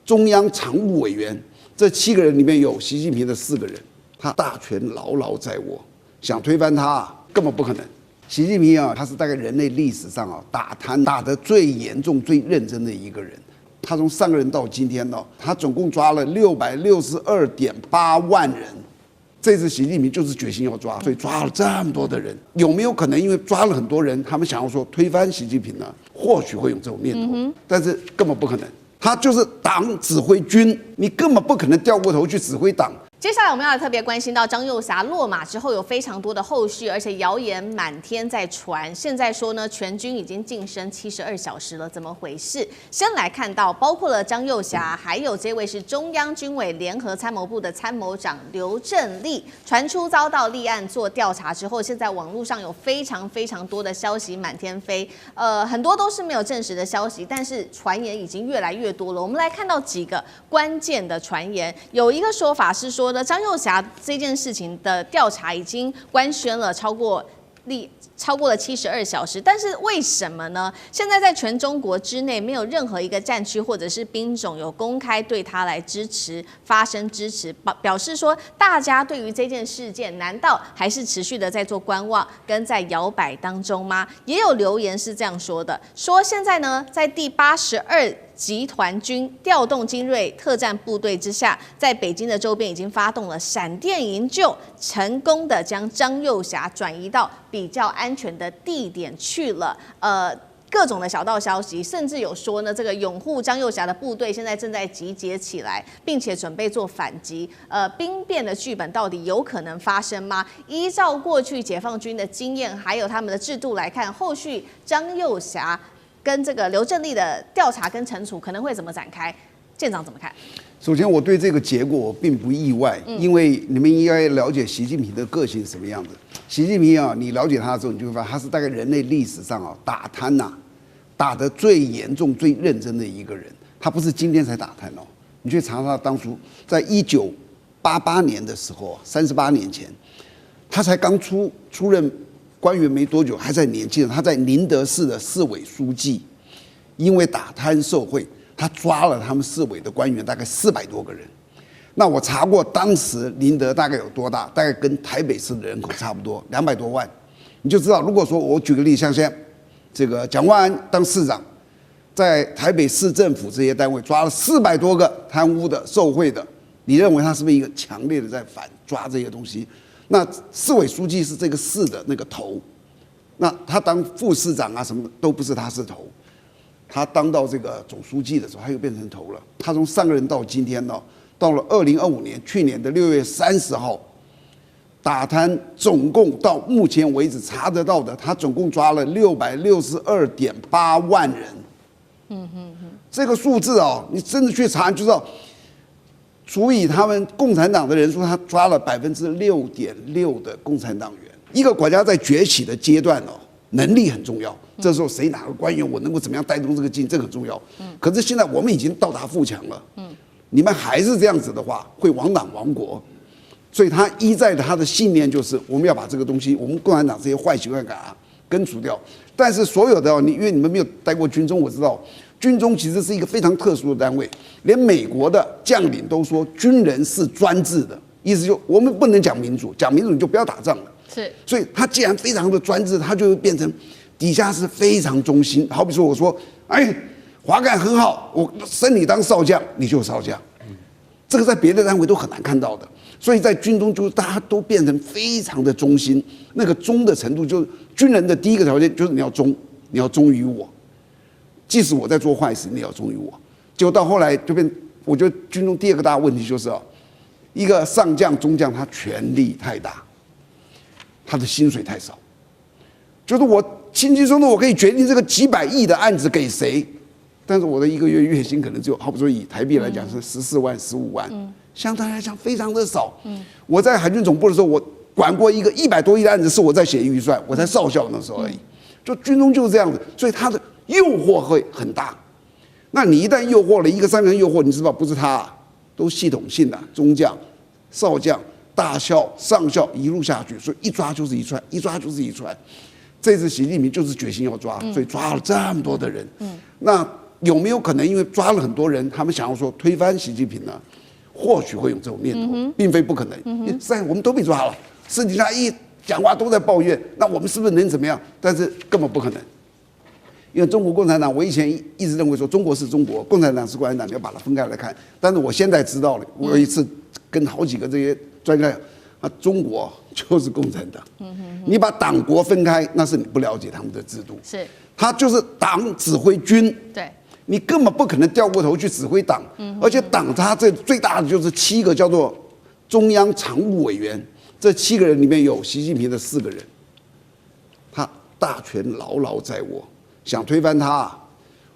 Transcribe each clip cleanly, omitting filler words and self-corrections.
中央常务委员，这7个人里面有习近平的4个人，他大权牢牢在握，想推翻他根本不可能。习近平他是大概人类历史上打贪打得最严重、最认真的一个人。他从上任到今天他总共抓了662.8万人。这次习近平就是决心要抓，所以抓了这么多的人。有没有可能因为抓了很多人，他们想要说推翻习近平呢？或许会有这种念头，但是根本不可能。他就是党指挥军，你根本不可能掉过头去指挥党。接下来我们要特别关心到张幼霞落马之后有非常多的后续，而且谣言满天在传。现在说呢，全军已经晋升72小时了，怎么回事？先来看到，包括了张幼霞，还有这位是中央军委联合参谋部的参谋长刘振立，传出遭到立案做调查之后，现在网络上有非常多的消息满天飞，很多都是没有证实的消息，但是传言已经越来越多了。我们来看到几个关键的传言，有一个说法是说，张幼霞这件事情的调查已经官宣了超过了72小时，但是为什么呢？现在在全中国之内没有任何一个战区或者是兵种有公开对他来发声支持，表示说大家对于这件事件难道还是持续的在做观望跟在摇摆当中吗？也有留言是这样说的，说现在呢在第82集团军调动精锐特战部队之下，在北京的周边已经发动了闪电营救，成功的将张幼霞转移到比较安全的地点去了。各种的小道消息，甚至有说呢，这个拥护张幼霞的部队现在正在集结起来，并且准备做反击。兵变的剧本到底有可能发生吗？依照过去解放军的经验，还有他们的制度来看，后续张幼霞跟这个刘振立的调查跟惩处可能会怎么展开？舰长怎么看？首先，我对这个结果并不意外，因为你们应该了解习近平的个性是什么样子。习近平你了解他之后，你就会发现他是大概人类历史上打贪打得最严重、最认真的一个人。他不是今天才打贪你去查他当初在1988年的时候，38年前，他才刚出任官员没多久，还在年轻人，他在宁德市的市委书记，因为打贪受贿，他抓了他们市委的官员大概400多个人。那我查过，当时宁德大概有多大？大概跟台北市的人口差不多，200多万。你就知道，如果说我举个例，像现在这个蒋万安当市长，在台北市政府这些单位抓了400多个贪污的、受贿的，你认为他是不是一个强烈的在反抓这些东西？那市委书记是这个市的那个头，那他当副市长什么的都不是他是头，他当到这个总书记的时候，他又变成头了。他从上任到今天到了2025年，去年的6月30号，打贪总共到目前为止查得到的，他总共抓了662.8万人。这个数字你真的去查就知道。除以他们共产党的人数，他抓了6.6%的共产党员。一个国家在崛起的阶段能力很重要。这时候谁哪个官员我能够怎么样带动这个劲，这个很重要。可是现在我们已经到达富强了。你们还是这样子的话，会亡党亡国。所以他依在他的信念就是我们要把这个东西，我们共产党这些坏习惯根除掉。但是所有的因为你们没有待过军中，我知道。军中其实是一个非常特殊的单位，连美国的将领都说军人是专制的，意思就我们不能讲民主，讲民主你就不要打仗了。是，所以他既然非常的专制，他就会变成底下是非常忠心。好比说我说，华干很好，我升你当少将，你就少将。这个在别的单位都很难看到的，所以在军中就大家都变成非常的忠心。那个忠的程度，就是军人的第一个条件就是你要忠于我。即使我在做坏事，你也要忠于我。结果到后来就变，我觉得军中第2个大问题就是一个上将、中将他权力太大，他的薪水太少。就是我轻轻松松我可以决定这个几百亿的案子给谁，但是我的1个月月薪可能只有，好比说以台币来讲是14万、15万，相对来讲非常的少。我在海军总部的时候，我管过一个100多亿的案子，是我在写预算，我才少校那时候而已。就军中就是这样子，所以他的诱惑会很大。那你一旦诱惑了1个3个人诱惑，你知道不是他都系统性的中将、少将、大校、上校一路下去，所以一抓就是一串，一抓就是一串。这次习近平就是决心要抓，所以抓了这么多的人。那有没有可能因为抓了很多人，他们想要说推翻习近平呢？或许会有这种念头，并非不可能。现在我们都被抓了，私底下一讲话都在抱怨，那我们是不是能怎么样？但是根本不可能，因为中国共产党，我以前一直认为说中国是中国，共产党是共产党，你要把它分开来看。但是我现在知道了，我有一次跟好几个这些专家啊，中国就是共产党。你把党国分开，那是你不了解他们的制度。是，他就是党指挥军。对。你根本不可能掉过头去指挥党，而且党它这最大的就是7个叫做中央常务委员，这7个人里面有习近平的4个人，他大权牢牢在握，想推翻他，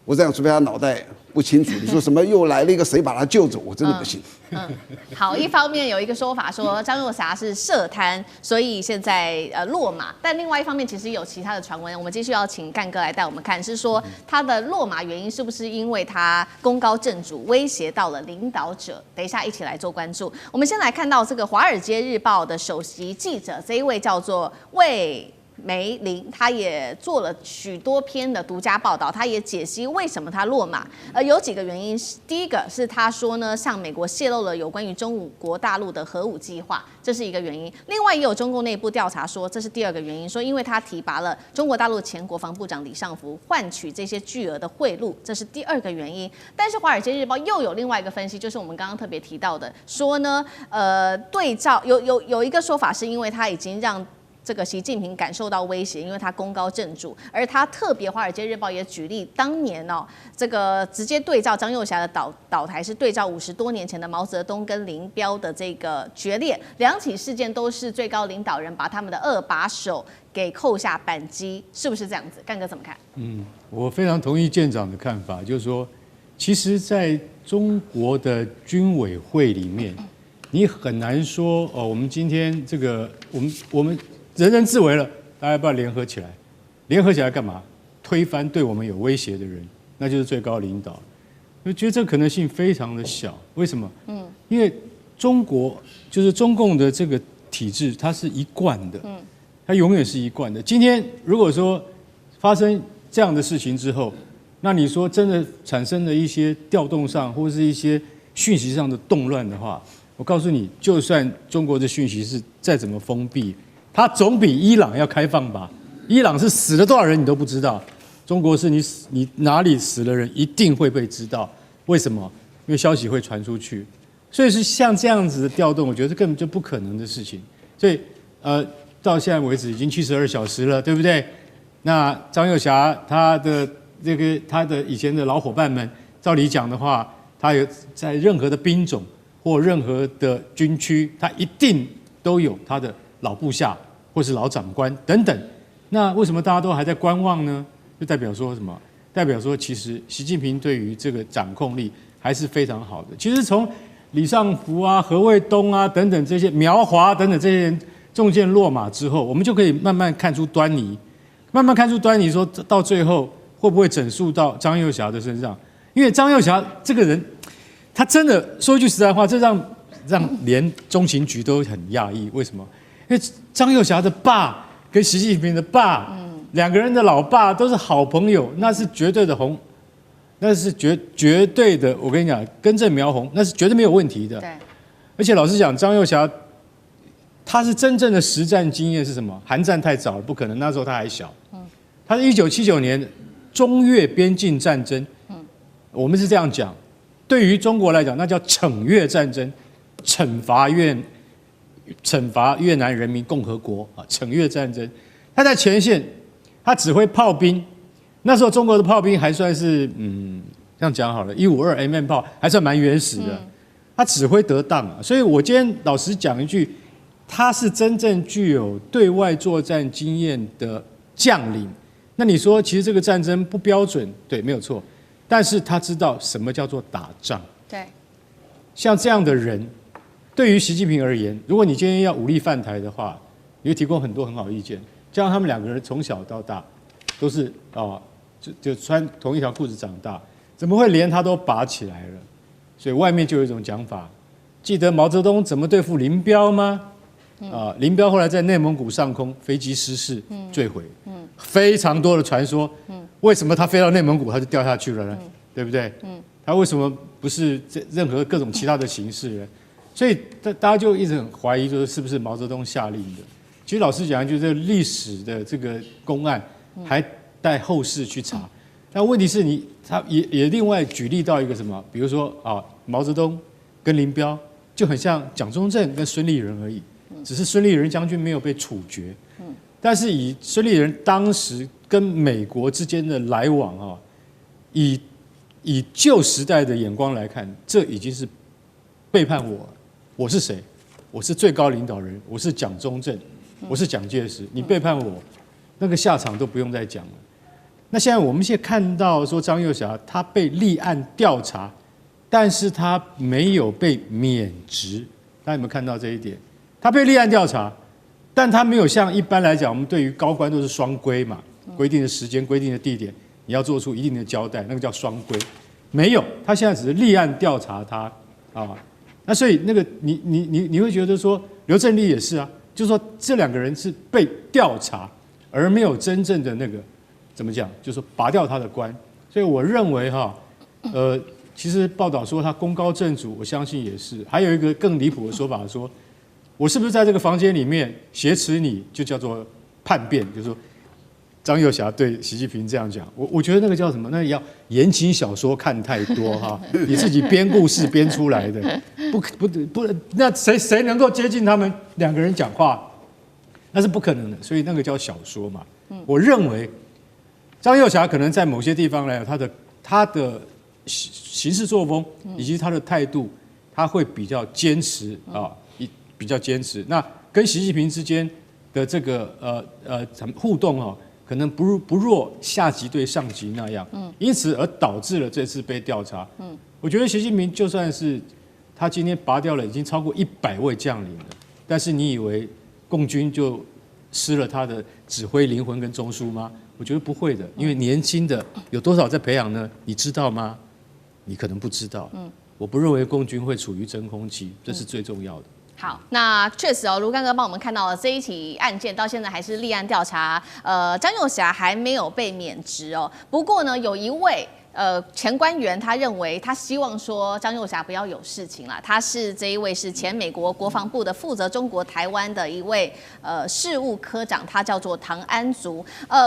我这样除非他脑袋不清楚，你说什么又来了一个谁把他救走，我真的不信。好，一方面有一个说法说张又侠是涉贪，所以现在落马，但另外一方面其实有其他的传闻，我们继续要请干哥来带我们看，是说他的落马原因是不是因为他功高震主，威胁到了领导者？等一下一起来做关注。我们先来看到这个《华尔街日报》的首席记者，这一位叫做魏梅林，他也做了许多篇的独家报道，他也解析为什么他落马。有几个原因，第一个是他说呢，向美国泄露了有关于中国大陆的核武计划，这是一个原因。另外也有中共内部调查说，这是第二个原因，说因为他提拔了中国大陆前国防部长李尚福，换取这些巨额的贿赂，这是第二个原因。但是《华尔街日报》又有另外一个分析，就是我们刚刚特别提到的，说呢，对照有一个说法是因为他已经让这个习近平感受到威胁，因为他功高震主，而他特别《华尔街日报》也举例，当年这个直接对照张又侠的倒台是对照50多年前的毛泽东跟林彪的这个决裂，两起事件都是最高领导人把他们的2把手给扣下扳机，是不是这样子？干哥怎么看？我非常同意舰长的看法，就是说，其实在中国的军委会里面，你很难说我们今天这个我们人人自危了，大家要不要联合起来？联合起来干嘛？推翻对我们有威胁的人，那就是最高领导。我觉得这个可能性非常的小。为什么？因为中国就是中共的这个体制，它是一贯的，它永远是一贯的。今天如果说发生这样的事情之后，那你说真的产生了一些调动上或是一些讯息上的动乱的话，我告诉你，就算中国的讯息是再怎么封闭，它总比伊朗要开放吧？伊朗是死了多少人你都不知道，中国是你哪里死了人一定会被知道。为什么？因为消息会传出去，所以是像这样子的调动，我觉得根本就不可能的事情。所以到现在为止已经72小时了，对不对？那张又侠他的以前的老伙伴们，照理讲的话，他有在任何的兵种或任何的军区，他一定都有他的老部下或是老长官等等。那为什么大家都还在观望呢？就代表说什么？代表说其实习近平对于这个掌控力还是非常好的。其实从李尚福啊、何卫东啊等等这些苗华等等这些人中箭落马之后，我们就可以慢慢看出端倪，说到最后会不会整肃到张又侠的身上？因为张又侠这个人，他真的说一句实在话，这让连中情局都很讶异。为什么？因为张又侠的爸跟习近平的爸，两个人的老爸都是好朋友，那是绝对的红，那是绝对的。我跟你讲，根正苗红，那是绝对没有问题的。对。而且老实讲，张又侠他是真正的实战经验是什么？韩战太早了，不可能，那时候他还小。他是1979年中越边境战争。我们是这样讲，对于中国来讲，那叫惩越战争，惩罚越南人民共和国啊，惩越战争。他在前线，他指挥炮兵。那时候中国的炮兵还算是这样讲好了，152mm 炮还算蛮原始的。他指挥得当啊，所以我今天老实讲一句，他是真正具有对外作战经验的将领。那你说，其实这个战争不标准，对，没有错。但是他知道什么叫做打仗。对，像这样的人，对于习近平而言，如果你今天要武力犯台的话，你会提供很多很好的意见。就像他们两个人从小到大都是就穿同一条裤子长大，怎么会连他都拔起来了？所以外面就有一种讲法，记得毛泽东怎么对付林彪吗？林彪后来在内蒙古上空飞机失事坠毁，非常多的传说。为什么他飞到内蒙古他就掉下去了呢？对不对？他为什么不是任何各种其他的形式呢？所以大家就一直很怀疑，就是是不是毛泽东下令的？其实老实讲，就是历史的这个公案还待后世去查。但问题是他也另外举例到一个什么，比如说毛泽东跟林彪就很像蒋中正跟孙立人而已，只是孙立人将军没有被处决。但是以孙立人当时跟美国之间的来往以旧时代的眼光来看，这已经是背叛我了。我是谁？我是最高领导人，我是蒋中正，我是蒋介石。你背叛我，那个下场都不用再讲了。那我们现在看到说张幼霞他被立案调查，但是他没有被免职。大家有没有看到这一点？他被立案调查，但他没有像一般来讲，我们对于高官都是双规嘛，规定的时间、规定的地点，你要做出一定的交代，那个叫双规。没有，他现在只是立案调查他那所以那个你会觉得说刘振立也是啊，就是说这两个人是被调查，而没有真正的那个怎么讲，就是说拔掉他的官。所以我认为其实报道说他功高震主，我相信也是。还有一个更离谱的说法说，我是不是在这个房间里面挟持你，就叫做叛变，就是说张幼霞对习近平这样讲，我觉得那个叫什么？那要言情小说看太多你自己编故事编出来的，不，那谁能够接近他们两个人讲话？那是不可能的，所以那个叫小说嘛。我认为张幼霞可能在某些地方来讲，他的行事作风以及他的态度，他会比较坚持比较坚持。那跟习近平之间的这个互动可能不若下级对上级那样，因此而导致了这次被调查。我觉得习近平就算是他今天拔掉了已经超过100位将领了，但是你以为共军就失了他的指挥灵魂跟中枢吗？我觉得不会的，因为年轻的有多少在培养呢？你知道吗？你可能不知道。我不认为共军会处于真空期，这是最重要的。好，那确实卢刚哥帮我们看到了这一起案件，到现在还是立案调查，张幼霞还没有被免职不过呢，有一位前官员他认为他希望说张幼霞不要有事情啦。这一位是前美国国防部的负责中国台湾的一位事务科长，他叫做唐安竹。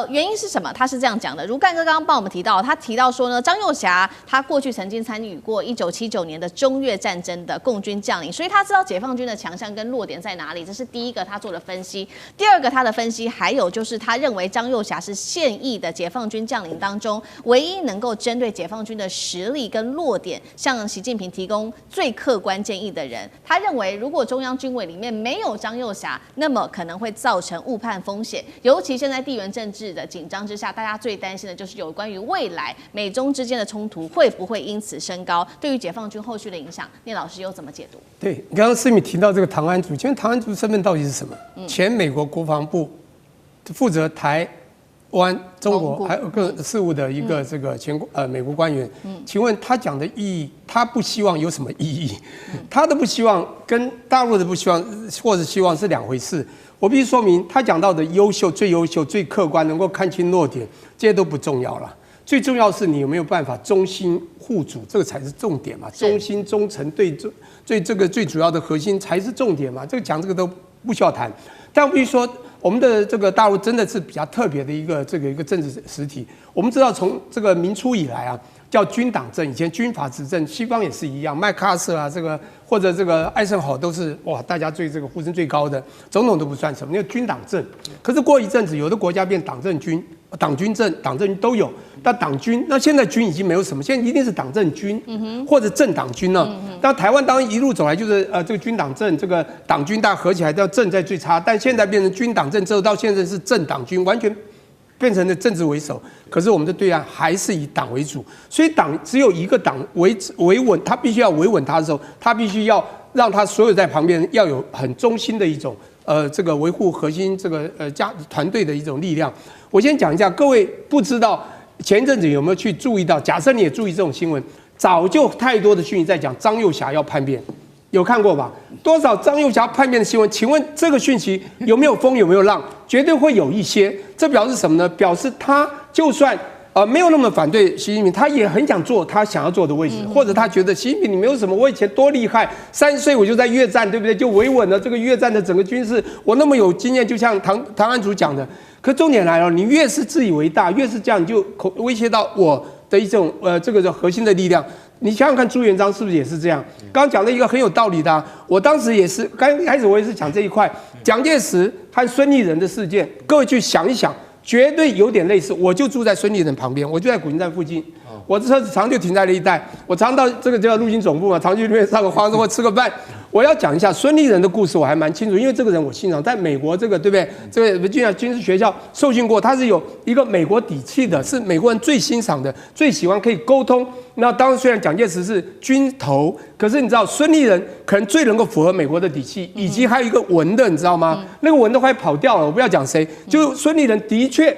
原因是什么？他是这样讲的。如干哥刚刚帮我们提到，他提到说呢，张幼霞他过去曾经参与过1979年的中越战争的共军将领，所以他知道解放军的强项跟弱点在哪里。这是第一个他做的分析。第二个他的分析还有就是他认为张幼霞是现役的解放军将领当中唯一能够针对解放军的实力跟弱点向习近平提供最客观建议的人。他认为如果中央军委里面没有张幼霞，那么可能会造成误判风险。尤其现在地缘政治的紧张之下，大家最担心的就是有关于未来美中之间的冲突会不会因此升高，对于解放军后续的影响，聂老师又怎么解读？对，你刚刚思敏提到这个唐安竹，请问唐安竹身份到底是什么？前美国国防部负责台湾、中国还有各事务的一个这个美国官员，请问他讲的意义，他不希望有什么意义？他的不希望跟大陆的不希望或者希望是两回事。我必须说明，他讲到的优秀、最优秀、最客观，能够看清弱点，这些都不重要了。最重要是你有没有办法忠心护主，这个才是重点嘛。忠心忠诚对这个最主要的核心才是重点嘛。这个都不需要谈。但我必须说，我们的这个大陆真的是比较特别的一个政治实体。我们知道从这个明初以来啊，叫军党政，以前军阀执政，西方也是一样，麦克阿瑟啊，这个或者这个艾森豪都是哇，大家对这个呼声最高的，总统都不算什么，那个军党政。可是过一阵子，有的国家变党政军。党军政、党政军都有，但党军那现在军已经没有什么，现在一定是党政军，或者政党军了。但台湾当然一路走来就是这个军党政，这个党军大家合起来叫政在最差，但现在变成军党政之后，到现在是政党军，完全变成了政治为首。可是我们的对岸还是以党为主，所以党只有一个党维稳，他必须要维稳他的时候，他必须要让他所有在旁边要有很忠心的一种这个维护核心这个团队的一种力量。我先讲一下，各位不知道前一阵子有没有去注意到？假设你也注意这种新闻，早就太多的讯息在讲张幼霞要叛变，有看过吧？多少张幼霞叛变的新闻？请问这个讯息有没有风有没有浪？绝对会有一些。这表示什么呢？表示他就算没有那么反对习近平，他也很想做他想要做的位置，或者他觉得习近平你没有什么，我以前多厉害，30岁我就在越战，对不对？就维稳了这个越战的整个军事，我那么有经验，就像唐安祖讲的。可重点来了，你越是自以为大，越是这样，你就威胁到我的一种这个核心的力量。你想想看，朱元璋是不是也是这样？刚刚讲了一个很有道理的我当时也是刚开始我也是讲这一块，蒋介石和孙立人的事件，各位去想一想。绝对有点类似，我就住在孙立人旁边，我就在古亭站附近，我的车子常就停在那一带，我常到这个叫陆军总部嘛，常去那边上个花或吃个饭。我要讲一下孙立人的故事，我还蛮清楚，因为这个人我欣赏，在美国这个对不对？这个军事学校受训过，他是有一个美国底气的，是美国人最欣赏的，最喜欢可以沟通。那当然，虽然蒋介石是军头，可是你知道孙立人可能最能够符合美国的底气，以及还有一个文的，你知道吗？那个文的快跑掉了，我不要讲谁，就孙立人的确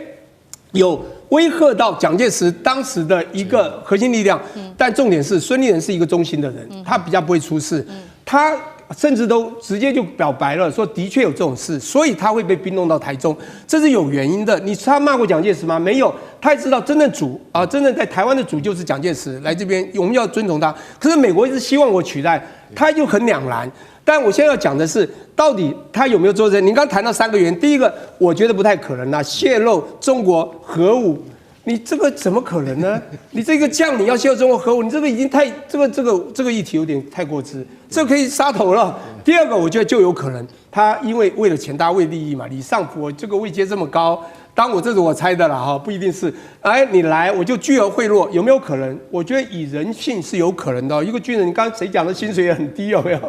有威吓到蒋介石当时的一个核心力量，但重点是孙立人是一个忠心的人，他比较不会出事，他甚至都直接就表白了，说的确有这种事，所以他会被兵动到台中，这是有原因的。他骂过蒋介石吗？没有，他也知道真正主真正在台湾的主就是蒋介石，来这边我们要尊重他。可是美国一直希望我取代，他就很两难。但我现在要讲的是，到底他有没有做这？您刚谈到3个原因，第一个我觉得不太可能啦，泄露中国核武。你这个怎么可能呢？你这个将领要泄露中国核武，你这个已经太这个议题有点太过之，这可以杀头了。第二个，我觉得就有可能他因为了钱，大家为利益嘛，李尚福这个位阶这么高，当我这是我猜的啦哈，不一定是。哎，你来我就巨额贿赂，有没有可能？我觉得以人性是有可能的。一个军人，你刚刚谁讲的薪水也很低，有没有？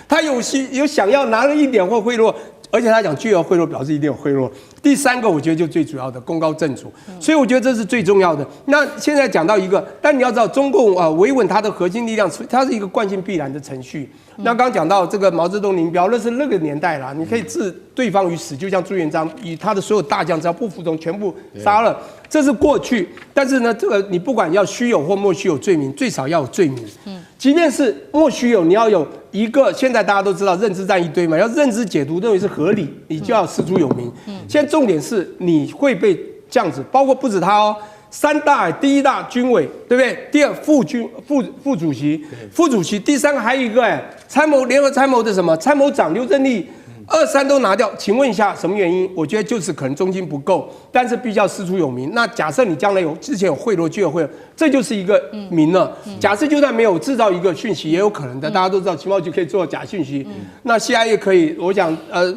他有想要拿了一点或贿赂。而且他讲巨额贿赂，表示一定有贿赂。第3个，我觉得就最主要的功高震主，所以我觉得这是最重要的。那现在讲到一个，但你要知道，中共维稳它的核心力量，它是一个惯性必然的程序。那刚讲到这个毛泽东、林彪，那是那个年代啦，你可以置对方于死，就像朱元璋以他的所有大将只要不服从，全部杀了，这是过去。但是呢，这个你不管要虚有或莫须有罪名，最少要有罪名。即便是莫须有，你要有一个，现在大家都知道认知战一堆嘛，要认知解读认为是合理，你就要师出有名。现在重点是你会被这样子，包括不止他哦，3大，第1大军委，对不对？第2副主席，第3个还有一个联合参谋的什么参谋长刘振立。2、3都拿掉，请问一下什么原因？我觉得就是可能中心不够，但是必须要师出有名。那假设你将来之前有贿赂，就有贿赂，这就是一个名了。假设就算没有制造一个讯息，也有可能的。大家都知道情报局可以做假讯息，那 CIA 可以，我讲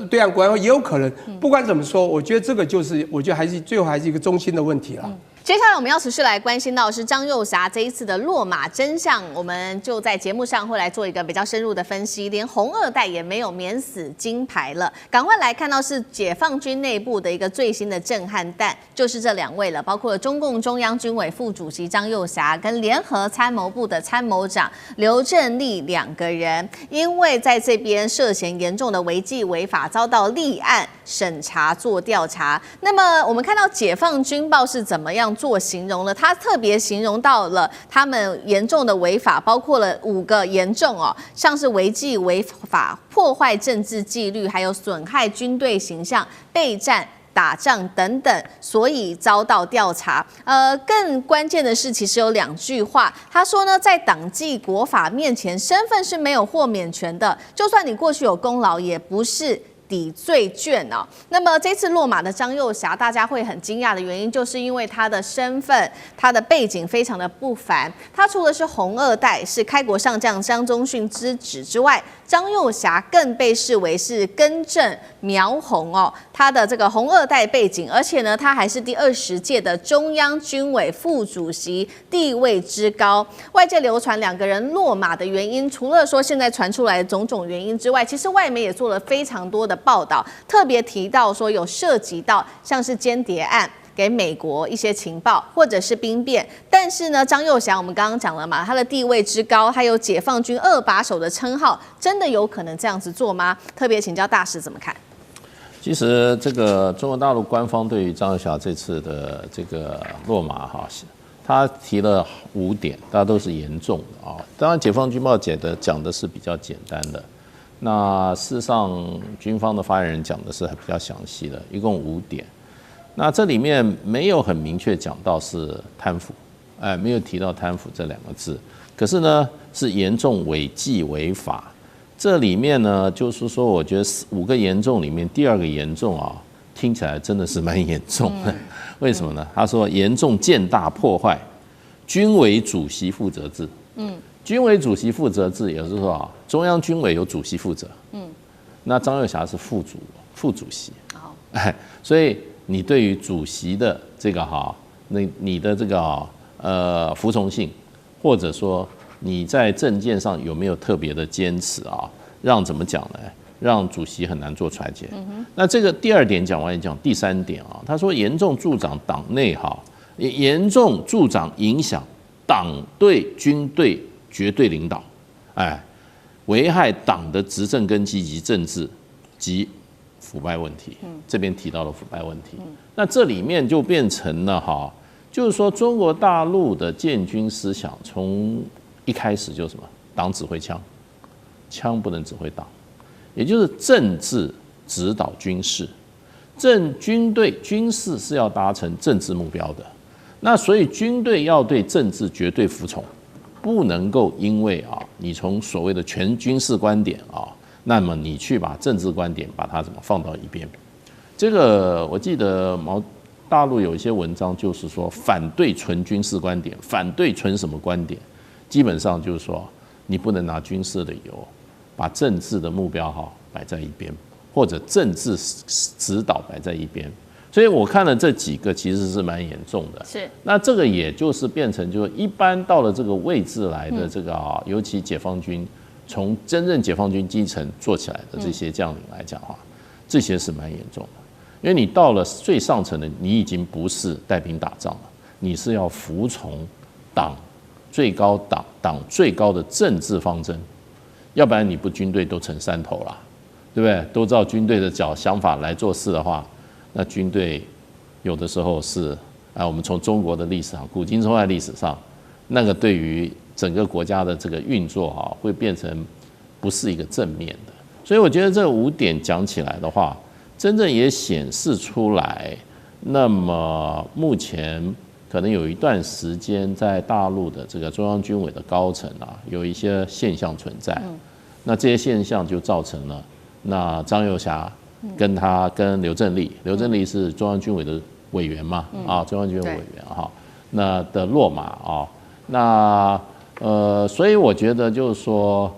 对岸国安会也有可能。不管怎么说，我觉得这个就是，我觉得还是最后还是一个中心的问题了。接下来我们要持续来关心到的是张幼霞这一次的落马真相，我们就在节目上会来做一个比较深入的分析，连红二代也没有免死金牌了。赶快来看到是解放军内部的一个最新的震撼弹，就是这2位了，包括中共中央军委副主席张幼霞跟联合参谋部的参谋长刘振立2个人，因为在这边涉嫌严重的违纪违法，遭到立案审查做调查。那么我们看到解放军报是怎么样做形容了，他特别形容到了他们严重的违法，包括了5个严重像是违纪违法、破坏政治纪律，还有损害军队形象、备战打仗等等，所以遭到调查。更关键的是，其实有2句话，他说呢，在党纪国法面前，身份是没有豁免权的，就算你过去有功劳，也不是抵罪券那么这次落马的张幼霞，大家会很惊讶的原因，就是因为他的身份、他的背景非常的不凡。他除了是红二代，是开国上将张宗逊之子之外，张幼霞更被视为是根正苗红他的这个红二代背景，而且呢，他还是第20届的中央军委副主席，地位之高。外界流传2个人落马的原因，除了说现在传出来的种种原因之外，其实外媒也做了非常多的报道，特别提到说有涉及到像是间谍案，给美国一些情报，或者是兵变。但是呢，张幼霞我们刚刚讲了嘛，他的地位之高，还有解放军2把手的称号，真的有可能这样子做吗？特别请教大使怎么看？其实这个中国大陆官方对于张幼霞这次的这个落马他提了5点，大家都是严重的当然，解放军报讲的是比较简单的。那事实上，军方的发言人讲的是比较详细的，一共5点。那这里面没有很明确讲到是贪腐，没有提到贪腐这2个字。可是呢，是严重违纪违法。这里面呢，就是说，我觉得5个严重里面，第2个严重啊，听起来真的是蛮严重的。为什么呢？他说严重践大破坏军委主席负责制。军委主席负责制，也就是说啊，中央军委有主席负责。那张又侠是副主席。所以你对于主席的这个你的这个服从性，或者说你在政见上有没有特别的坚持啊？让怎么讲呢？让主席很难做裁决。那这个第2点讲完，讲第3点啊，他说严重助长党内严重助长影响党对军队绝对领导，危害党的执政根基及政治及腐败问题。这边提到了腐败问题。那这里面就变成了就是说中国大陆的建军思想从一开始就是什么？党指挥枪，枪不能指挥党，也就是政治指导军事，军队军事是要达成政治目标的。那所以军队要对政治绝对服从，不能够因为你从所谓的全军事观点那么你去把政治观点把它怎么放到一边。这个我记得大陆有一些文章就是说反对纯军事观点，反对纯什么观点，基本上就是说你不能拿军事的理由把政治的目标摆在一边，或者政治指导摆在一边。所以我看了这几个其实是蛮严重的。是。那这个也就是变成就是一般到了这个位置来的这个尤其解放军从真正解放军基层做起来的这些将领来讲这些是蛮严重的。因为你到了最上层的，你已经不是带兵打仗了，你是要服从党最高的政治方针，要不然你不军队都成山头了，对不对？都照军队的想法来做事的话，那军队有的时候是我们从中国的历史上，古今中外历史上，那个对于整个国家的这个运作会变成不是一个正面的。所以我觉得这5点讲起来的话，真正也显示出来，那么目前可能有一段时间在大陆的这个中央军委的高层有一些现象存在。那这些现象就造成了那张又侠跟刘振利是中央军委的委员嘛，中央军委委员那的落马那所以我觉得就是说，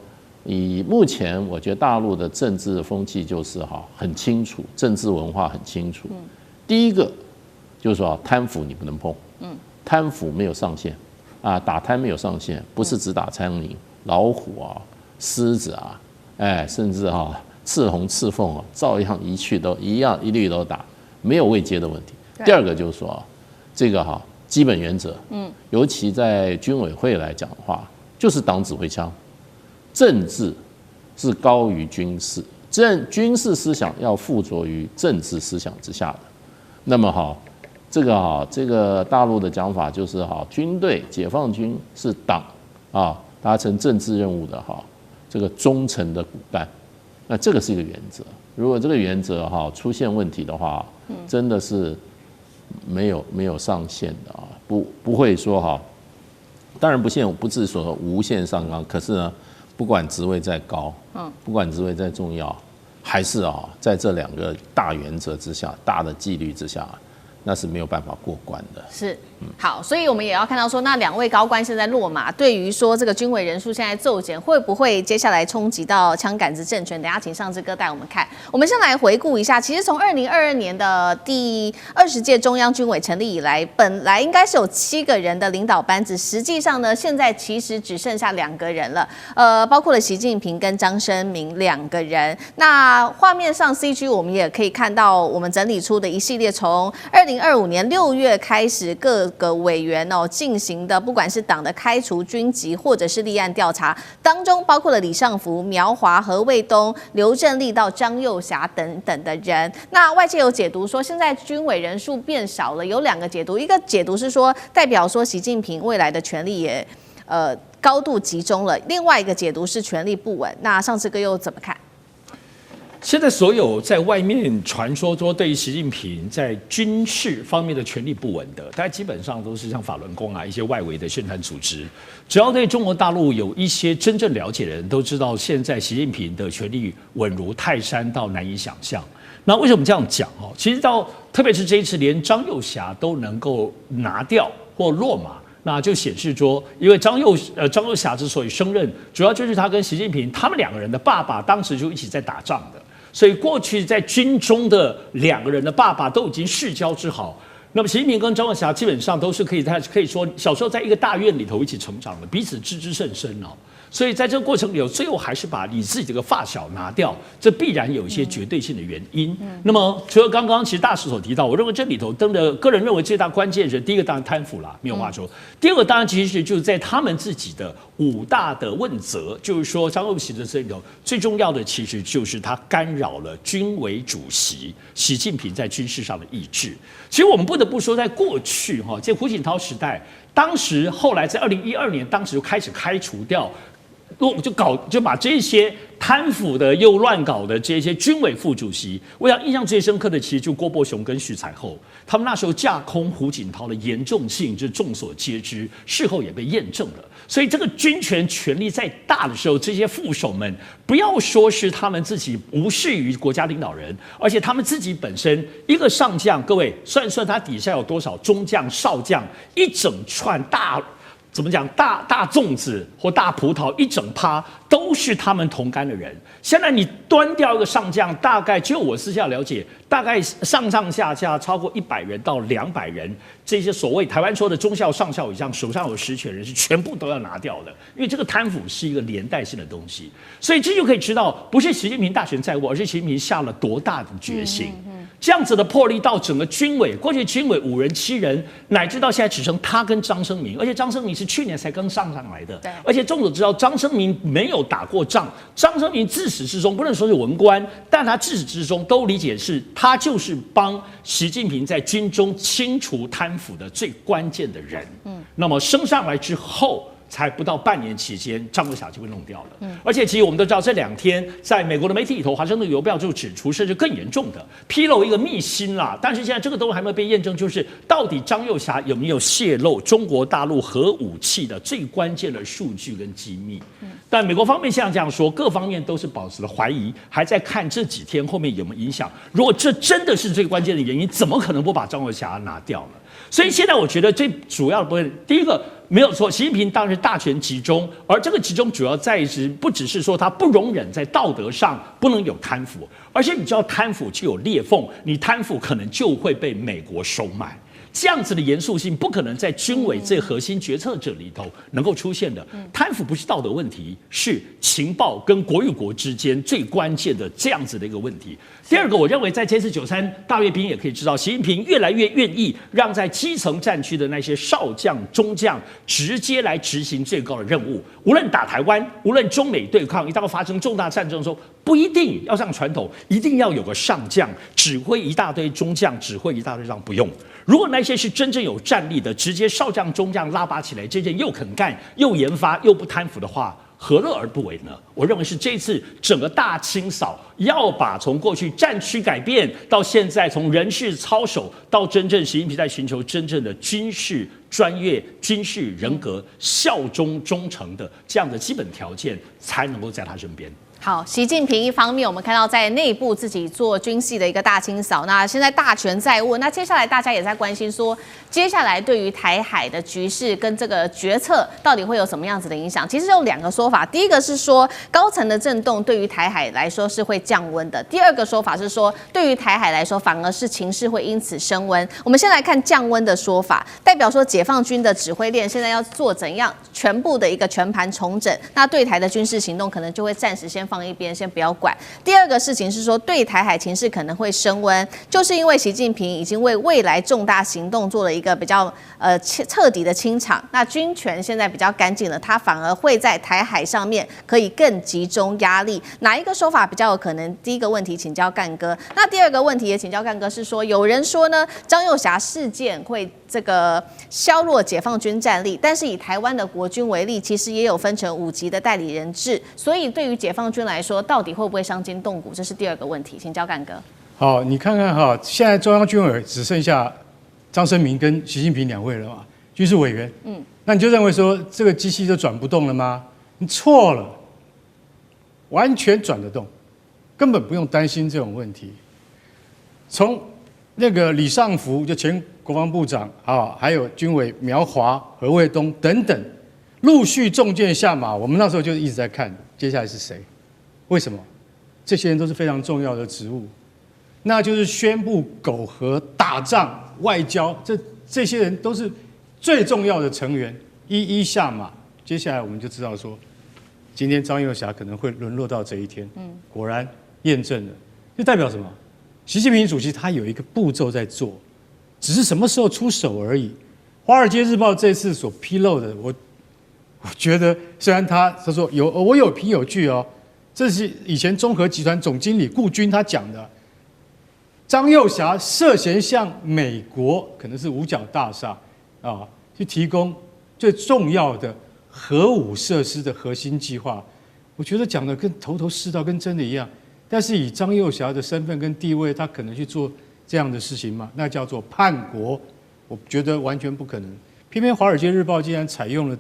以目前我觉得大陆的政治风气就是很清楚，政治文化很清楚。第一个就是说贪腐你不能碰，贪腐没有上限打贪没有上限，不是只打苍蝇、老虎狮子甚至赤红赤凤照样一律都打，没有位阶的问题。第2个就是说这个基本原则，尤其在军委会来讲的话，就是党指挥枪，政治是高于军事，军事思想要附着于政治思想之下的。那么这个大陆的讲法就是军队解放军是党达成政治任务的这个忠诚的骨干。那这个是一个原则，如果这个原则出现问题的话，真的是没有上限的不会说当然不是说无限上纲，可是呢，不管职位再高，不管职位再重要，还是在这2个大原则之下、大的纪律之下，那是没有办法过关的。是，好，所以我们也要看到说，那2位高官现在落马，对于说这个军委人数现在骤减，会不会接下来冲击到枪杆子政权？等一下请上志哥带我们看。我们先来回顾一下，其实从2022年的第20届中央军委成立以来，本来应该是有7个人的领导班子，实际上呢，现在其实只剩下2个人了，包括了习近平跟张升明2个人。那画面上 CG 我们也可以看到，我们整理出的一系列从2025年6月开始，各个委员进行的，不管是党的开除、军籍或者是立案调查，当中包括了李尚福、苗华、何卫东、刘振立到张又侠等等的人。那外界有解读说，现在军委人数变少了，有2个解读，一个解读是说，代表说习近平未来的权力也高度集中了；另外一个解读是权力不稳。那上次哥又怎么看？现在所有在外面传说对于习近平在军事方面的权力不稳的，大概基本上都是像法轮功啊一些外围的宣传组织。只要对中国大陆有一些真正了解的人都知道，现在习近平的权力稳如泰山到难以想象。那为什么这样讲哦？其实特别是这一次连张又侠都能够拿掉或落马。那就显示说，因为张又侠之所以升任，主要就是他跟习近平他们两个人的爸爸当时就一起在打仗的，所以过去在军中的两个人的爸爸都已经世交之好。那么习近平跟张又侠基本上都是可以说小时候在一个大院里头一起成长的，彼此知之甚深哦。所以在这个过程里，最后还是把你自己这个发小拿掉，这必然有一些绝对性的原因。那么除了刚刚其实大使所提到，我认为这里头个人认为最大关键是第一个当然贪腐啦，没有话说。第二个当然其实就是在他们自己的5大的问责，就是说张又侠的这里头最重要的其实就是他干扰了军委主席习近平在军事上的意志。其实我们不得不说，在过去在胡锦涛时代，当时后来在2012年，当时就开始开除掉。就把这些贪腐的又乱搞的这些军委副主席，我想印象最深刻的其实就郭伯雄跟许彩厚，他们那时候架空胡锦涛的严重性，就众所皆知，事后也被验证了。所以这个军权权力再大的时候，这些副手们不要说是他们自己无视于国家领导人，而且他们自己本身一个上将，各位算一算他底下有多少中将、少将，一整串怎么讲？大粽子或大葡萄一整趴都是他们同干的人。现在你端掉一个上将，大概就我私下了解，大概上下超过100人到200人，这些所谓台湾说的中校、上校以上手上有实权人是全部都要拿掉的，因为这个贪腐是一个连带性的东西。所以这就可以知道，不是习近平大权在握，而是习近平下了多大的决心。这样子的魄力到整个军委，过去军委5人7人，乃至到现在只剩他跟张生明，而且张生明是去年才刚上来的，而且众所知道张生明没有打过仗，张生明自始至终不能说是文官，但他自始至终都理解是他就是帮习近平在军中清除贪腐的最关键的人。那么升上来之后。才不到半年期间，张又侠就被弄掉了。而且其实我们都知道，这2天在美国的媒体里头，华盛顿邮报就指出，甚至更严重的披露一个秘辛啦。但是现在这个都还没有被验证，就是到底张又侠有没有泄露中国大陆核武器的最关键的数据跟机密？但美国方面像这样说，各方面都是保持了怀疑，还在看这几天后面有没有影响。如果这真的是最关键的原因，怎么可能不把张又侠拿掉了？所以现在我觉得最主要的部分，第一个没有错，习近平当然是大权集中，而这个集中主要在于不只是说他不容忍在道德上不能有贪腐，而且你知道贪腐就有裂缝，你贪腐可能就会被美国收买。这样子的严肃性不可能在军委最核心决策者里头能够出现的。贪腐不是道德问题，是情报跟国与国之间最关键的这样子的一个问题。第二个，我认为在这次93大阅兵也可以知道，习近平越来越愿意让在基层战区的那些少将、中将直接来执行最高的任务。无论打台湾，无论中美对抗，一旦发生重大战争的时候，不一定要上传统，一定要有个上将指挥一大堆中将，指挥一大堆上不用。如果那些是真正有战力的，直接少将、中将拉拔起来，这件又肯干、又研发、又不贪腐的话，何乐而不为呢？我认为是这次整个大清扫，要把从过去战区改变，到现在从人事操守，到真正习近平在寻求真正的军事专业、军事人格、效忠忠诚的这样的基本条件，才能够在他身边。好，习近平一方面我们看到在内部自己做军系的一个大清扫，那现在大权在握，那接下来大家也在关心说，接下来对于台海的局势跟这个决策到底会有什么样子的影响？其实有2个说法，第一个是说高层的震动对于台海来说是会降温的，第二个说法是说对于台海来说反而是情势会因此升温。我们先来看降温的说法，代表说解放军的指挥链现在要做怎样全部的一个全盘重整，那对台的军事行动可能就会暂时先放一边，先不要管。第二个事情是说，对台海情势可能会升温，就是因为习近平已经为未来重大行动做了一个比较彻底的清场。那军权现在比较干净了，他反而会在台海上面可以更集中压力。哪一个说法比较有可能？第一个问题请教干哥，那第二个问题也请教干哥，是说有人说呢，张又侠事件会这个削弱解放军战力，但是以台湾的国军为例，其实也有分成5级的代理人制，所以对于解放军军来说，到底会不会伤筋动骨？这是第二个问题，请教干哥。好，你看看哈，现在中央军委只剩下张升明跟习近平2位了嘛，军事委员。那你就认为说这个机器就转不动了吗？你错了，完全转得动，根本不用担心这种问题。从那个李尚福就前国防部长啊，还有军委苗华、何卫东等等，陆续中箭下马。我们那时候就一直在看接下来是谁，为什么？这些人都是非常重要的职务，那就是宣布苟合、打仗、外交，这些人都是最重要的成员，一一下马。接下来我们就知道说，今天张又侠可能会沦落到这一天。果然验证了，这代表什么？习近平主席他有一个步骤在做，只是什么时候出手而已。《华尔街日报》这次所披露的，我觉得虽然他说我有凭有据哦，这是以前中核集团总经理顾军他讲的。张又侠涉嫌向美国可能是五角大厦啊，去提供最重要的核武设施的核心计划，我觉得讲的跟头头是道，跟真的一样。但是以张又侠的身份跟地位，他可能去做这样的事情吗？那叫做叛国，我觉得完全不可能。偏偏《华尔街日报》竟然采用了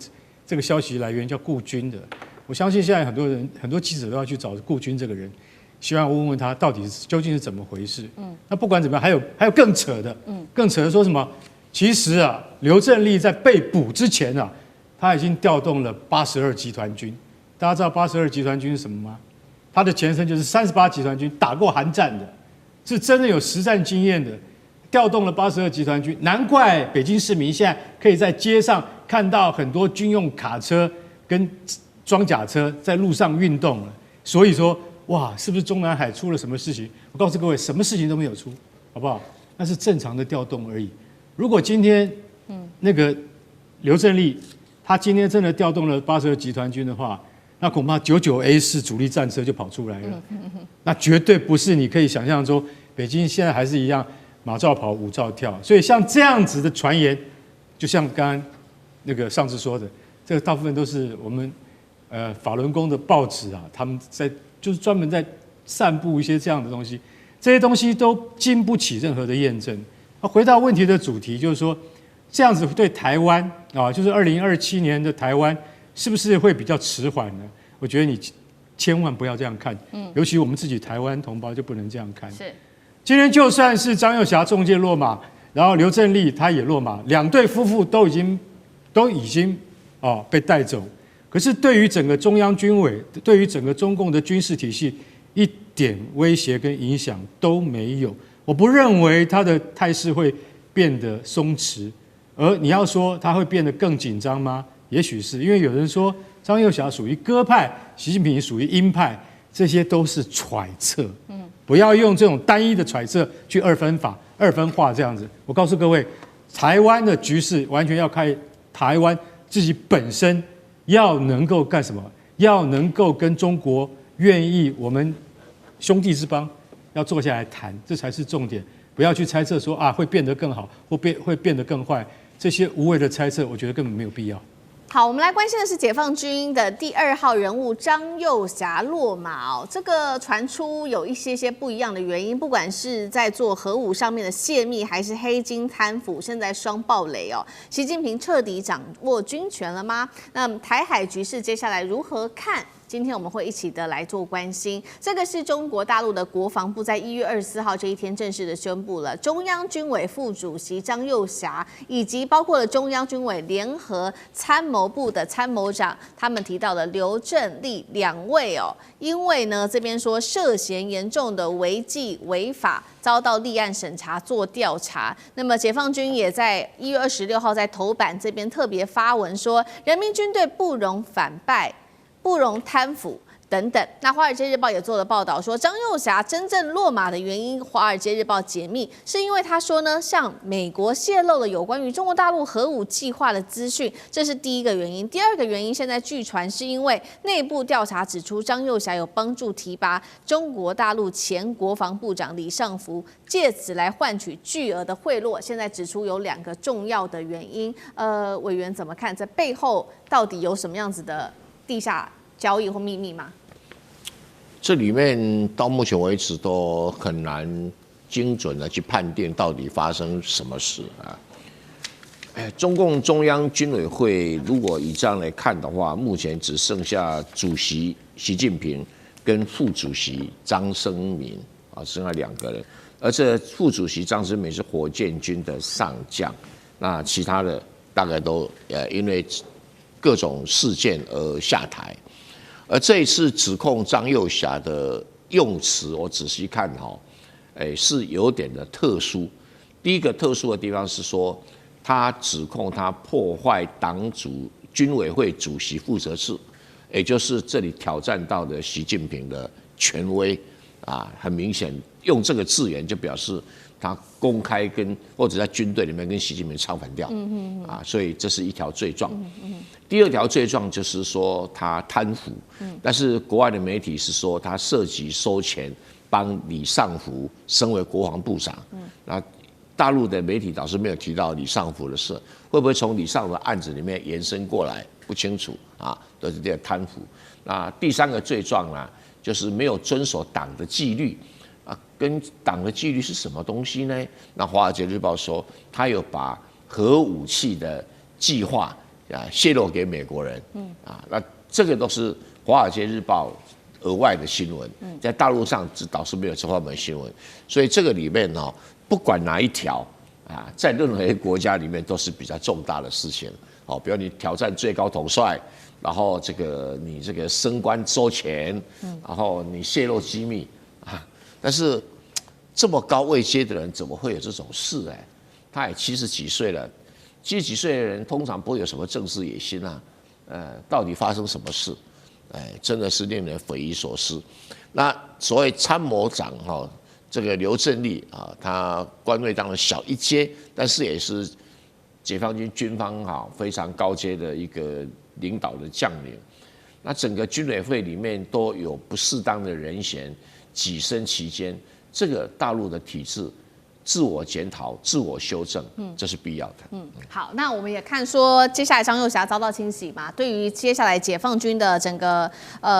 这个消息来源叫顾军的，我相信现在很多记者都要去找顾军这个人，希望问问他到底究竟是怎么回事。那不管怎么样，还有更扯的，更扯的说什么？其实啊，刘振立在被捕之前啊，他已经调动了82集团军。大家知道82集团军是什么吗？它的前身就是38集团军，打过韩战的，是真的有实战经验的，调动了82集团军。难怪北京市民现在可以在街上看到很多军用卡车跟装甲车在路上运动了。所以说，哇，是不是中南海出了什么事情？我告诉各位，什么事情都没有出，好不好？那是正常的调动而已。如果今天那个刘振立他今天真的调动了82集团军的话，那恐怕99A 式主力战车就跑出来了。那绝对不是你可以想象中，北京现在还是一样马照跑，舞照跳。所以像这样子的传言，就像刚刚那个上次说的，这个大部分都是我们法轮功的报纸啊，他们就是专门在散布一些这样的东西，这些东西都经不起任何的验证。回到问题的主题，就是说这样子对台湾啊，就是2027年的台湾。是不是会比较迟缓呢？我觉得你千万不要这样看，尤其我们自己台湾同胞就不能这样看。是，今天就算是张又侠中箭落马，然后刘振立他也落马，两对夫妇都已经被带走。可是对于整个中央军委，对于整个中共的军事体系，一点威胁跟影响都没有。我不认为他的态势会变得松弛，而你要说他会变得更紧张吗？也许是因为有人说张又侠属于鸽派，习近平属于鹰派，这些都是揣测。不要用这种单一的揣测去二分化这样子。我告诉各位，台湾的局势完全要看台湾自己本身要能够干什么，要能够跟中国愿意我们兄弟之邦要坐下来谈，这才是重点。不要去猜测说会变得更好，或会变得更坏，这些无谓的猜测，我觉得根本没有必要。好，我们来关心的是解放军的第2号人物张又侠落马哦。这个传出有一些不一样的原因，不管是在做核武上面的泄密，还是黑金贪腐，现在双爆雷哦。习近平彻底掌握军权了吗？那台海局势接下来如何看？今天我们会一起的来做关心，这个是中国大陆的国防部在1月24号这一天正式的宣布了，中央军委副主席张又侠以及包括了中央军委联合参谋部的参谋长，他们提到了刘振立2位哦，因为呢这边说涉嫌严重的违纪违法，遭到立案审查做调查。那么解放军也在1月26号在头版这边特别发文说，人民军队不容反败，不容贪腐等等。那《华尔街日报》也做了报道说，张又侠真正落马的原因，《华尔街日报》解密是因为他说呢，向美国泄露了有关于中国大陆核武计划的资讯，这是第一个原因。第二个原因，现在据传是因为内部调查指出，张又侠有帮助提拔中国大陆前国防部长李尚福，借此来换取巨额的贿赂。现在指出有2个重要的原因，委员怎么看？这背后到底有什么样子的地下交易或秘密吗？这里面到目前为止都很难精准的去判定到底发生什么事啊。中共中央军委会如果以这样来看的话，目前只剩下主席习近平跟副主席张生民啊，剩下2个人。而这副主席张生民是火箭军的上将，那其他的大概都因为各种事件而下台。而这一次指控张又侠的用词，我仔细看是有点的特殊。第一个特殊的地方是说，他指控他破坏党主军委会主席负责制，也就是这里挑战到的习近平的权威啊，很明显用这个字眼就表示他公开或者在军队里面跟习近平唱反调，啊，所以这是一条罪状。第2条罪状就是说他贪腐，但是国外的媒体是说他涉及收钱帮李尚福升为国防部长，那大陆的媒体倒是没有提到李尚福的事，会不会从李尚福的案子里面延伸过来不清楚啊，都是这个贪腐。那第3个罪状呢，就是没有遵守党的纪律。跟党的纪律是什么东西呢？那《华尔街日报》说，他有把核武器的计划泄露给美国人，那这个都是《华尔街日报》额外的新闻，在大陆上倒是没有这方面的新闻，所以这个里面不管哪一条在任何一个国家里面都是比较重大的事情，比如你挑战最高统帅，然后你这个升官收钱，然后你泄露机密。但是这么高位阶的人怎么会有这种事？他也70几岁了，70几岁的人通常不会有什么政治野心啊。到底发生什么事？真的是令人匪夷所思。那所谓参谋长这个刘振立啊，他官位当然小一阶，但是也是解放军军方非常高阶的一个领导的将领。那整个军委会里面都有不适当的人选跻身其间，这个大陆的体制自我检讨、自我修正，这是必要的。好，那我们也看说，接下来张又侠遭到清洗嘛，对于接下来解放军的整个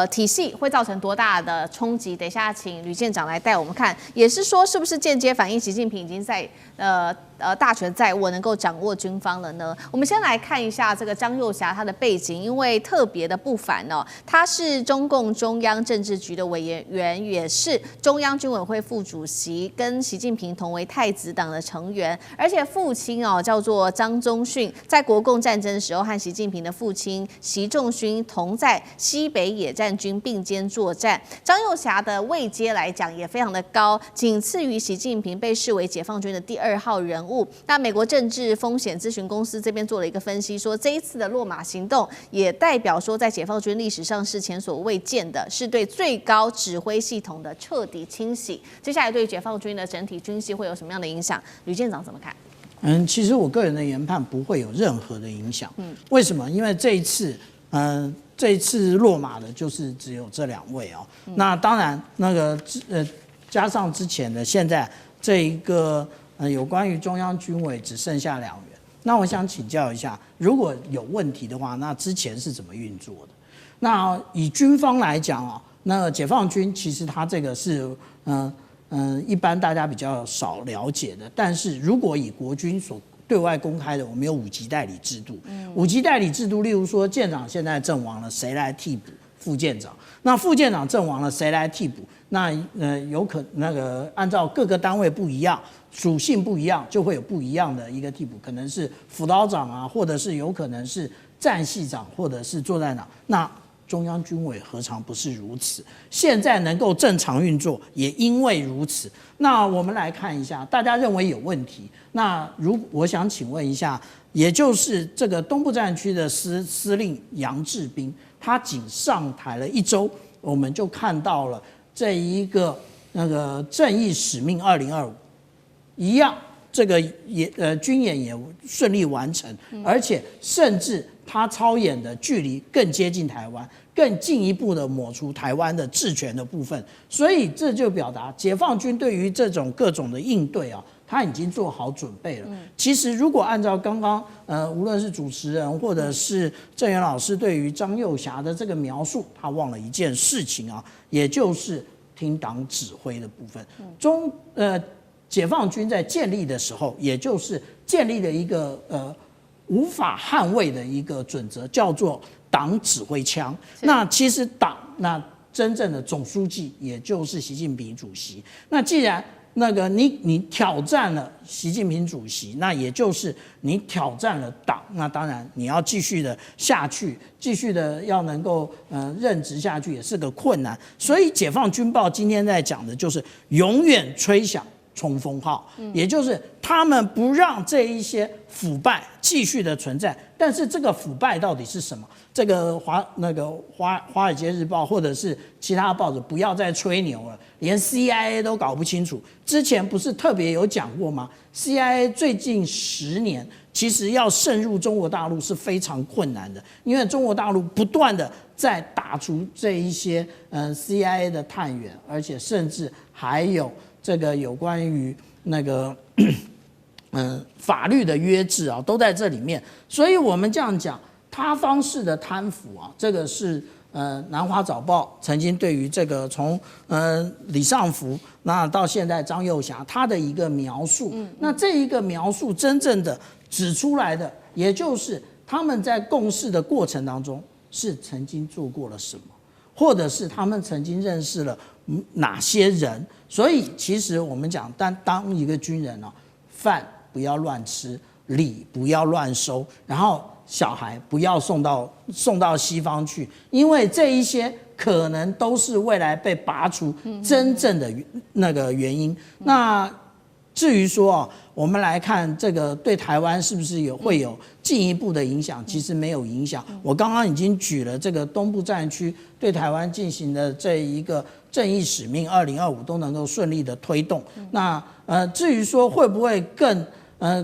体系会造成多大的冲击？等一下请吕舰长来带我们看，也是说是不是间接反映习近平已经在大权在握，能够掌握军方了呢？我们先来看一下这个张又侠他的背景，因为特别的不凡他是中共中央政治局的委员，也是中央军委会副主席，跟习近平同为太子党的成员，而且父亲叫做张宗逊，在国共战争的时候和习近平的父亲习仲勋同在西北野战军并肩作战。张又侠的位阶来讲也非常的高，仅次于习近平，被视为解放军的第2号人物。那美国政治风险咨询公司这边做了一个分析，说这一次的落马行动也代表说，在解放军历史上是前所未见的，是对最高指挥系统的彻底清洗。接下来对解放军的整体军系会有什么样的影响？吕舰长怎么看？其实我个人的研判不会有任何的影响。为什么？因为这一次落马的就是只有这2位那当然加上之前的现在这一个有关于中央军委只剩下2员。那我想请教一下，如果有问题的话，那之前是怎么运作的？那以军方来讲那解放军其实它这个是一般大家比较少了解的，但是如果以国军所对外公开的，我们有5级代理制度。5级代理制度，例如说舰长现在阵亡了，谁来替补副舰长？那副舰长阵亡了，谁来替补？那有可按照各个单位不一样，属性不一样，就会有不一样的一个替补，可能是辅导长啊，或者是有可能是战系长，或者是作战长。那中央军委何尝不是如此？现在能够正常运作，也因为如此。那我们来看一下，大家认为有问题。那我想请问一下，也就是这个东部战区的司令杨志斌，他仅上台了1周，我们就看到了这一个正义使命2025一样，这个军演也顺利完成，而且甚至他操演的距离更接近台湾，更进一步的抹除台湾的治权的部分。所以这就表达解放军对于这种各种的应对他已经做好准备了。其实如果按照刚刚无论是主持人或者是郑源老师对于张幼霞的这个描述，他忘了一件事情啊，也就是听党指挥的部分。解放军在建立的时候，也就是建立了一个无法捍卫的一个准则，叫做党指挥枪。那其实党那真正的总书记也就是习近平主席。那既然那个你挑战了习近平主席，那也就是你挑战了党，那当然你要继续的下去，继续的要能够任职下去也是个困难。所以解放军报今天在讲的就是永远吹响冲锋号，也就是他们不让这一些腐败继续的存在。但是这个腐败到底是什么？这个华尔街日报或者是其他报纸不要再吹牛了，连 CIA 都搞不清楚。之前不是特别有讲过吗 ？CIA 最近10年其实要渗入中国大陆是非常困难的，因为中国大陆不断的在打除这一些CIA 的探员，而且甚至还有这个有关于那个法律的约制啊，都在这里面。所以我们这样讲，他方式的贪腐啊，这个是南华早报曾经对于这个从李尚福那到现在张幼霞他的一个描述。那这一个描述真正的指出来的，也就是他们在共事的过程当中是曾经做过了什么，或者是他们曾经认识了哪些人。所以其实我们讲，当一个军人啊，饭不要乱吃，礼不要乱收，然后小孩不要送到西方去，因为这一些可能都是未来被拔除真正的那个原因。那至于说我们来看这个对台湾是不是会有进一步的影响，其实没有影响。我刚刚已经举了这个东部战区对台湾进行的这一个正义使命2025都能够顺利的推动。那至于说会不会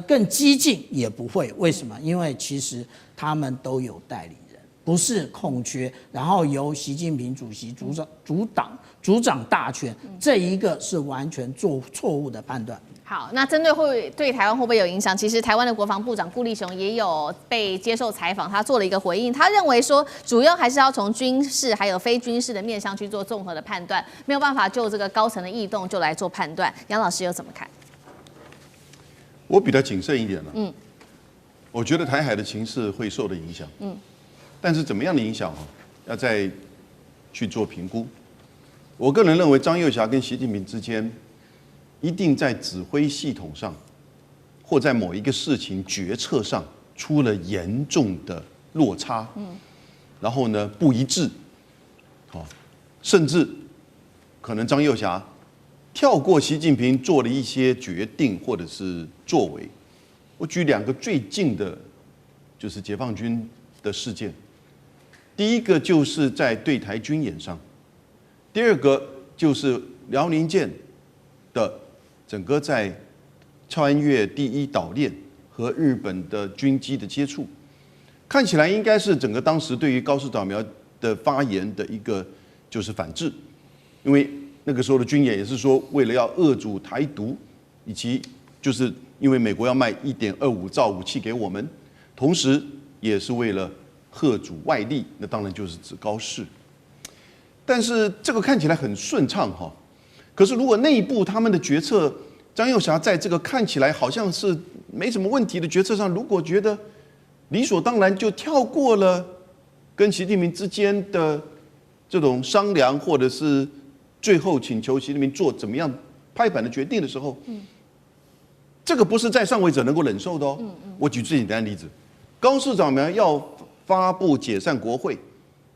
更激进，也不会。为什么？因为其实他们都有代理人，不是空缺，然后由习近平主席主掌大权，这一个是完全做错误的判断。好，那针对对台湾会不会有影响？其实台湾的国防部长顾立雄也有被接受采访，他做了一个回应，他认为说，主要还是要从军事还有非军事的面向去做综合的判断，没有办法就这个高层的异动就来做判断。杨老师又怎么看？我比较谨慎一点了。我觉得台海的情势会受到影响。但是怎么样的影响要再去做评估。我个人认为，张幼霞跟习近平之间一定在指挥系统上，或在某一个事情决策上出了严重的落差。然后呢，不一致。甚至可能张幼霞跳过习近平做了一些决定或者是作为。我举2个最近的，就是解放军的事件。第一个就是在对台军演上，第2个就是辽宁舰的整个在穿越第1岛链和日本的军机的接触，看起来应该是整个当时对于高市早苗的发言的一个就是反制，因为那个时候的军演也是说为了要遏阻台独，以及就是因为美国要卖1.25兆武器给我们，同时也是为了吓阻外力，那当然就是指高市。但是这个看起来很顺畅哈，可是如果内部他们的决策，张幼霞在这个看起来好像是没什么问题的决策上，如果觉得理所当然就跳过了跟习近平之间的这种商量，或者是最后请求习近平做怎么样拍板的决定的时候，这个不是在上位者能够忍受的哦。我举最简单的例子，高市早苗要发布解散国会，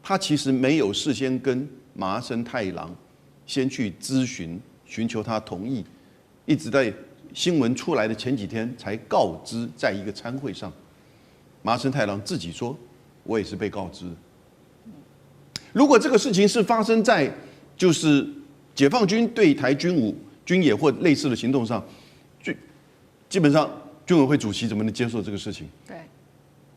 他其实没有事先跟麻生太郎先去寻求他同意，一直在新闻出来的前几天才告知，在一个参会上，麻生太郎自己说，我也是被告知。如果这个事情是发生在就是解放军对台军演或类似的行动上，基本上军委会主席怎么能接受这个事情？对，